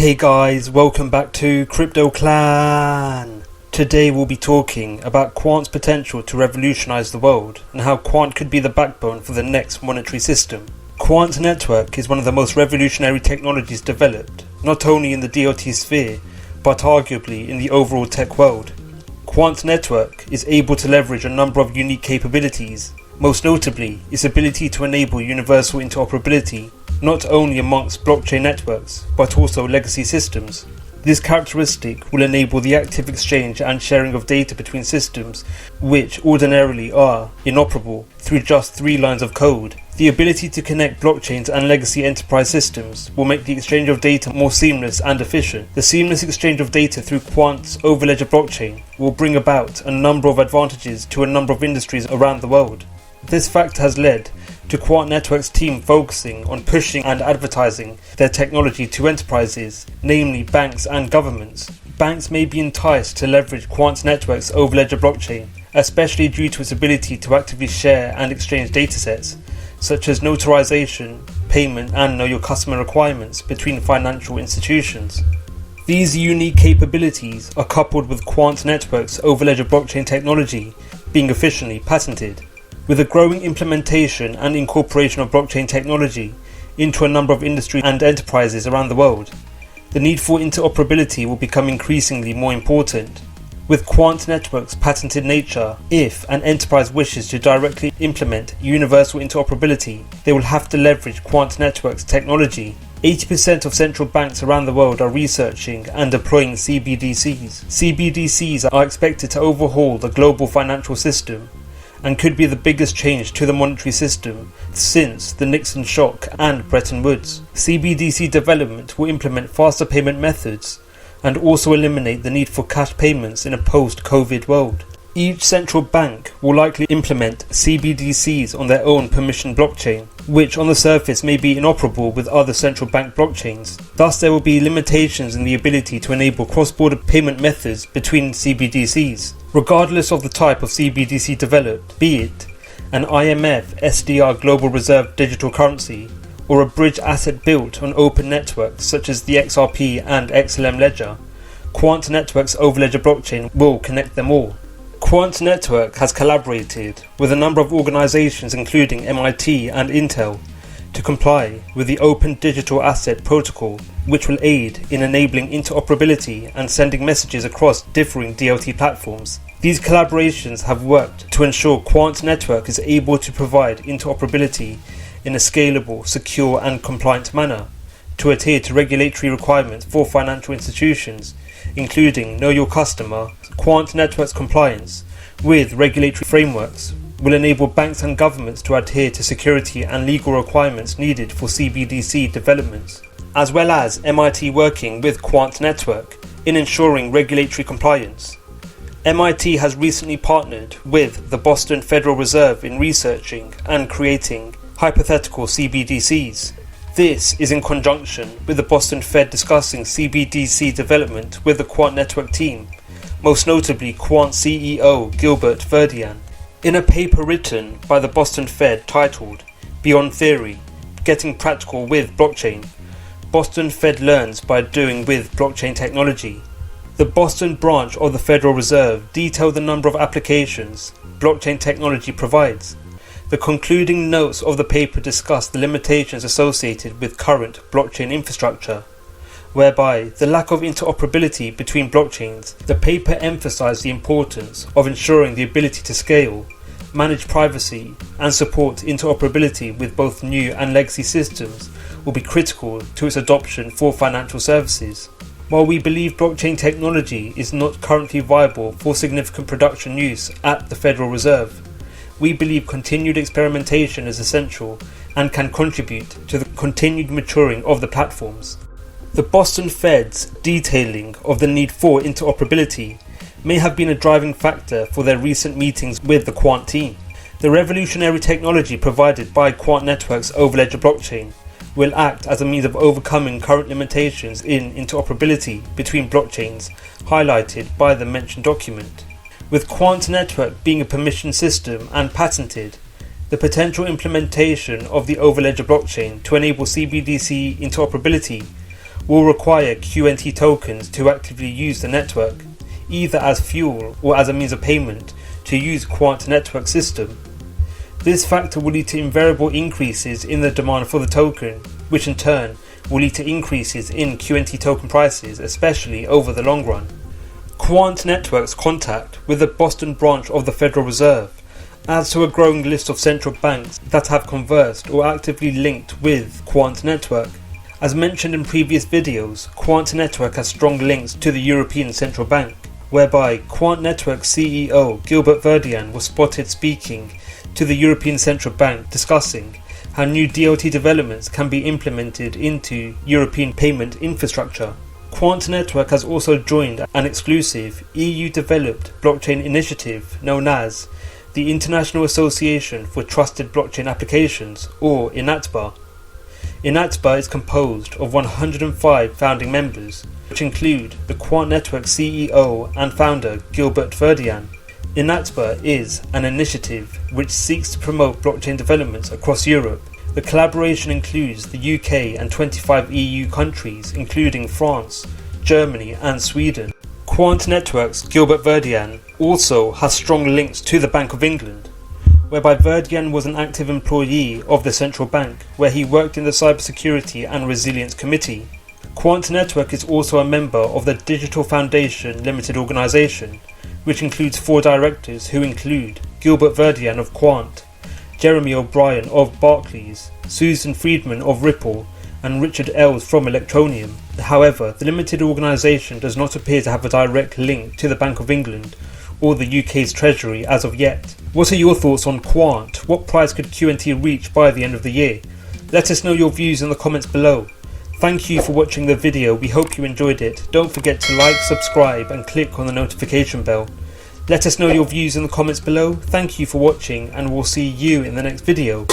Hey guys, welcome back to Crypto Clan. Today we'll be talking about Quant's potential to revolutionize the world and how Quant could be the backbone for the next monetary system. Quant network is one of the most revolutionary technologies developed, not only in the DOT sphere, but arguably in the overall tech world. Quant network is able to leverage a number of unique capabilities, most notably its ability to enable universal interoperability not only amongst blockchain networks, but also legacy systems. This characteristic will enable the active exchange and sharing of data between systems which ordinarily are inoperable through just 3 lines of code. The ability to connect blockchains and legacy enterprise systems will make the exchange of data more seamless and efficient. The seamless exchange of data through Quant's overledger blockchain will bring about a number of advantages to a number of industries around the world. This fact has led to Quant Network's team focusing on pushing and advertising their technology to enterprises, namely banks and governments. Banks may be enticed to leverage Quant Network's overledger blockchain, especially due to its ability to actively share and exchange datasets, such as notarization, payment and know your customer requirements between financial institutions. These unique capabilities are coupled with Quant Network's overledger blockchain technology being officially patented. With a growing implementation and incorporation of blockchain technology into a number of industries and enterprises around the world, the need for interoperability will become increasingly more important. With Quant Network's patented nature, if an enterprise wishes to directly implement universal interoperability, they will have to leverage Quant Network's technology. 80% of central banks around the world are researching and deploying CBDCs. CBDCs are expected to overhaul the global financial system and could be the biggest change to the monetary system since the Nixon shock and Bretton Woods. CBDC development will implement faster payment methods and also eliminate the need for cash payments in a post-COVID world. Each central bank will likely implement CBDCs on their own permission blockchain, which on the surface may be inoperable with other central bank blockchains. Thus there will be limitations in the ability to enable cross-border payment methods between CBDCs. Regardless of the type of CBDC developed, be it an IMF SDR global reserve digital currency or a bridge asset built on open networks such as the XRP and XLM ledger, Quant Network's overledger blockchain will connect them all. Quant Network has collaborated with a number of organizations including MIT and Intel to comply with the Open Digital Asset Protocol, which will aid in enabling interoperability and sending messages across differing DLT platforms. These collaborations have worked to ensure Quant Network is able to provide interoperability in a scalable, secure and compliant manner to adhere to regulatory requirements for financial institutions, including Know Your Customer. Quant Network's compliance with regulatory frameworks will enable banks and governments to adhere to security and legal requirements needed for CBDC developments, as well as MIT working with Quant Network in ensuring regulatory compliance. MIT has recently partnered with the Boston Federal Reserve in researching and creating hypothetical CBDCs. This is in conjunction with the Boston Fed discussing CBDC development with the Quant Network team, most notably Quant CEO Gilbert Verdian. In a paper written by the Boston Fed titled Beyond Theory, Getting Practical with Blockchain, Boston Fed Learns by Doing with Blockchain Technology, the Boston branch of the Federal Reserve detailed the number of applications blockchain technology provides. The concluding notes of the paper discuss the limitations associated with current blockchain infrastructure, whereby the lack of interoperability between blockchains. The paper emphasized the importance of ensuring the ability to scale, manage privacy, and support interoperability with both new and legacy systems will be critical to its adoption for financial services. While we believe blockchain technology is not currently viable for significant production use at the Federal Reserve, we believe continued experimentation is essential and can contribute to the continued maturing of the platforms. The Boston Fed's detailing of the need for interoperability may have been a driving factor for their recent meetings with the Quant team. The revolutionary technology provided by Quant Network's overledger blockchain will act as a means of overcoming current limitations in interoperability between blockchains highlighted by the mentioned document. With Quant Network being a permission system and patented, the potential implementation of the overledger blockchain to enable CBDC interoperability will require QNT tokens to actively use the network, either as fuel or as a means of payment to use Quant network system. This factor will lead to invariable increases in the demand for the token, which in turn will lead to increases in QNT token prices, especially over the long run. Quant Network's contact with the Boston branch of the Federal Reserve adds to a growing list of central banks that have conversed or actively linked with Quant Network. As mentioned in previous videos, Quant Network has strong links to the European Central Bank, whereby Quant Network CEO Gilbert Verdian was spotted speaking to the European Central Bank discussing how new DLT developments can be implemented into European payment infrastructure. Quant Network has also joined an exclusive EU-developed blockchain initiative known as the International Association for Trusted Blockchain Applications, or INATBA. INATBA is composed of 105 founding members, which include the Quant Network CEO and founder Gilbert Verdian. INATBA is an initiative which seeks to promote blockchain developments across Europe. The collaboration includes the UK and 25 EU countries, including France, Germany and Sweden. Quant Network's Gilbert Verdian also has strong links to the Bank of England, whereby Verdian was an active employee of the central bank, where he worked in the Cybersecurity and Resilience Committee. Quant Network is also a member of the Digital Foundation Limited Organisation, which includes 4 directors who include Gilbert Verdian of Quant, Jeremy O'Brien of Barclays, Susan Friedman of Ripple, and Richard Ells from Electronium. However, the limited organisation does not appear to have a direct link to the Bank of England or the UK's Treasury as of yet. What are your thoughts on Quant? What price could QNT reach by the end of the year? Let us know your views in the comments below. Thank you for watching the video, we hope you enjoyed it. Don't forget to like, subscribe and click on the notification bell. Let us know your views in the comments below. Thank you for watching and we'll see you in the next video.